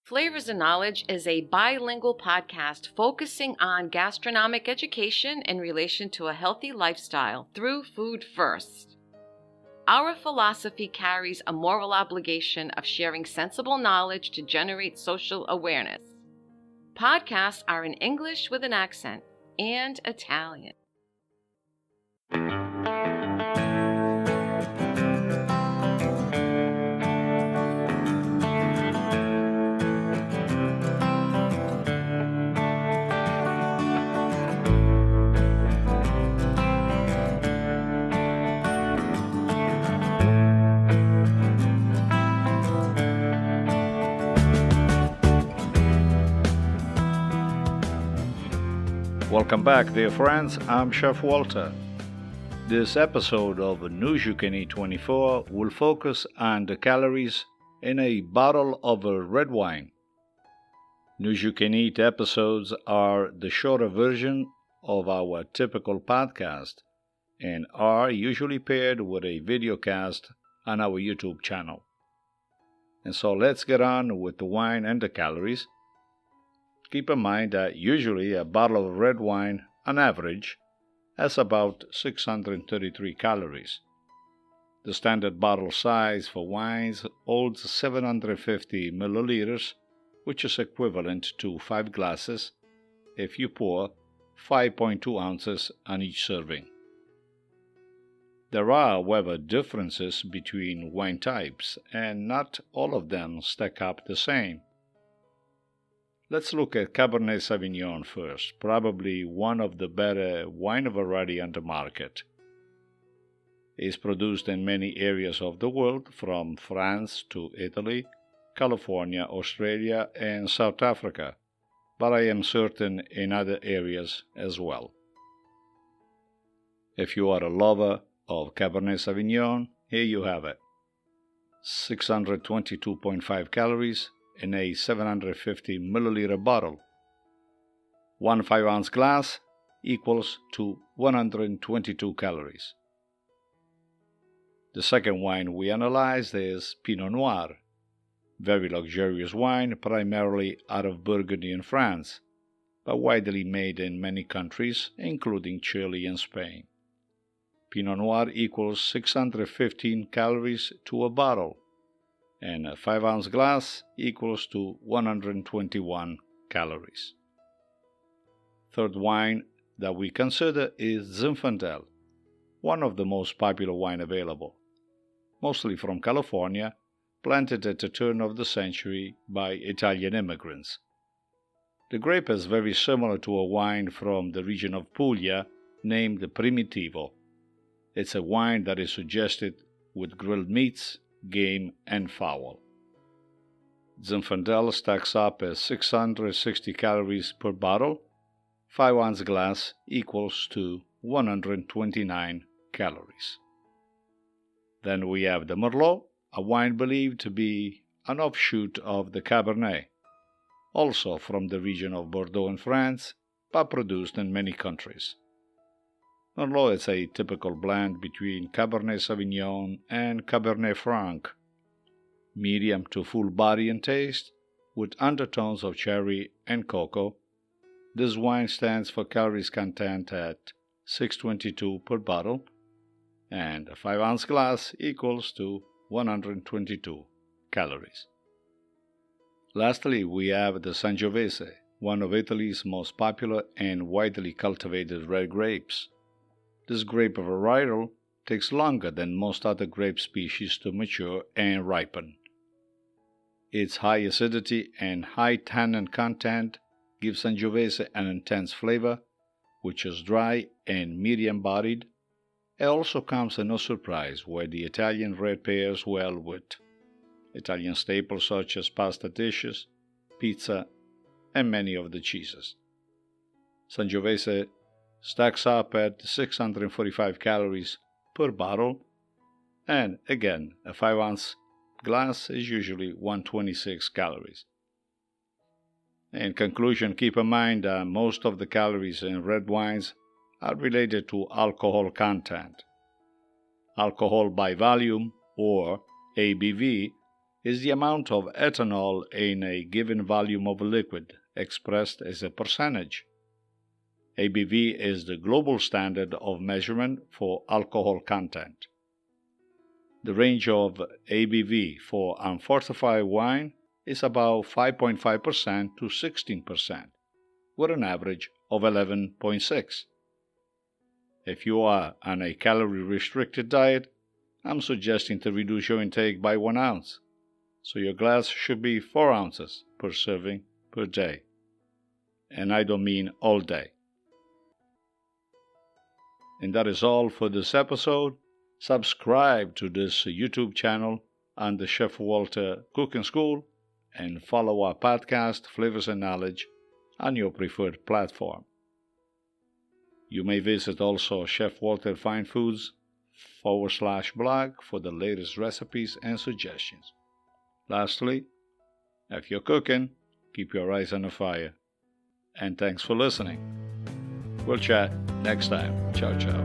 Flavors and Knowledge is a bilingual podcast focusing on gastronomic education in relation to a healthy lifestyle through food first. Our philosophy carries a moral obligation of sharing sensible knowledge to generate social awareness. Podcasts are in English with an accent and Italian. Welcome back, dear friends. I'm Chef Walter. This episode of News You Can Eat 24 will focus on the calories in a bottle of red wine. News You Can Eat episodes are the shorter version of our typical podcast and are usually paired with a video cast on our YouTube channel. And so let's get on with the wine and the calories. Keep in mind that usually a bottle of red wine, on average, has about 633 calories. The standard bottle size for wines holds 750 milliliters, which is equivalent to 5 glasses if you pour 5.2 ounces on each serving. There are, however, differences between wine types, and not all of them stack up the same. Let's look at Cabernet Sauvignon first, probably one of the better wine variety on the market. It is produced in many areas of the world, from France to Italy, California, Australia, and South Africa, but I am certain in other areas as well. If you are a lover of Cabernet Sauvignon, here you have it. 622.5 calories in a 750 milliliter bottle. 1 5-ounce glass equals to 122 calories. The second wine we analyzed is Pinot Noir, very luxurious wine primarily out of Burgundy in France, but widely made in many countries, including Chile and Spain. Pinot Noir equals 615 calories to a bottle, and a 5-ounce glass equals to 121 calories. Third wine that we consider is Zinfandel, one of the most popular wine available, mostly from California, planted at the turn of the century by Italian immigrants. The grape is very similar to a wine from the region of Puglia named Primitivo. It's a wine that is suggested with grilled meats, game, and fowl. Zinfandel stacks up as 660 calories per bottle. 5-ounce glass equals to 129 calories. Then we have the Merlot, a wine believed to be an offshoot of the Cabernet, also from the region of Bordeaux in France, but produced in many countries. Merlot is a typical blend between Cabernet Sauvignon and Cabernet Franc, medium to full body in taste, with undertones of cherry and cocoa. This wine stands for calories content at 622 per bottle, and a 5-ounce glass equals to 122 calories. Lastly, we have the Sangiovese, one of Italy's most popular and widely cultivated red grapes. This grape varietal takes longer than most other grape species to mature and ripen. Its high acidity and high tannin content gives Sangiovese an intense flavor, which is dry and medium-bodied. It also comes as no surprise where the Italian red pairs well with Italian staples such as pasta dishes, pizza, and many of the cheeses. Sangiovese stacks up at 645 calories per bottle, and again, a 5-ounce glass is usually 126 calories. In conclusion, keep in mind that most of the calories in red wines are related to alcohol content. Alcohol by volume, or ABV, is the amount of ethanol in a given volume of liquid, expressed as a percentage. ABV is the global standard of measurement for alcohol content. The range of ABV for unfortified wine is about 5.5% to 16%, with an average of 11.6. If you are on a calorie-restricted diet, I'm suggesting to reduce your intake by 1 ounce, so your glass should be 4 ounces per serving per day. And I don't mean all day. And that is all for this episode. Subscribe to this YouTube channel on the Chef Walter Cooking School and follow our podcast, Flavors and Knowledge, on your preferred platform. You may visit also Chef Walter Fine Foods /blog for the latest recipes and suggestions. Lastly, if you're cooking, keep your eyes on the fire. And thanks for listening. We'll chat next time. Ciao, ciao.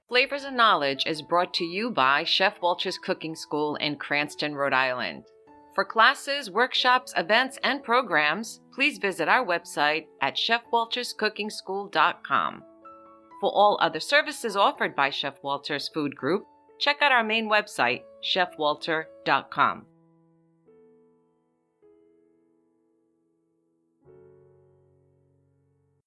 Flavors and Knowledge is brought to you by Chef Walter's Cooking School in Cranston, Rhode Island. For classes, workshops, events, and programs, please visit our website at chefwalterscookingschool.com. For all other services offered by Chef Walter's Food Group, check out our main website, chefwalter.com.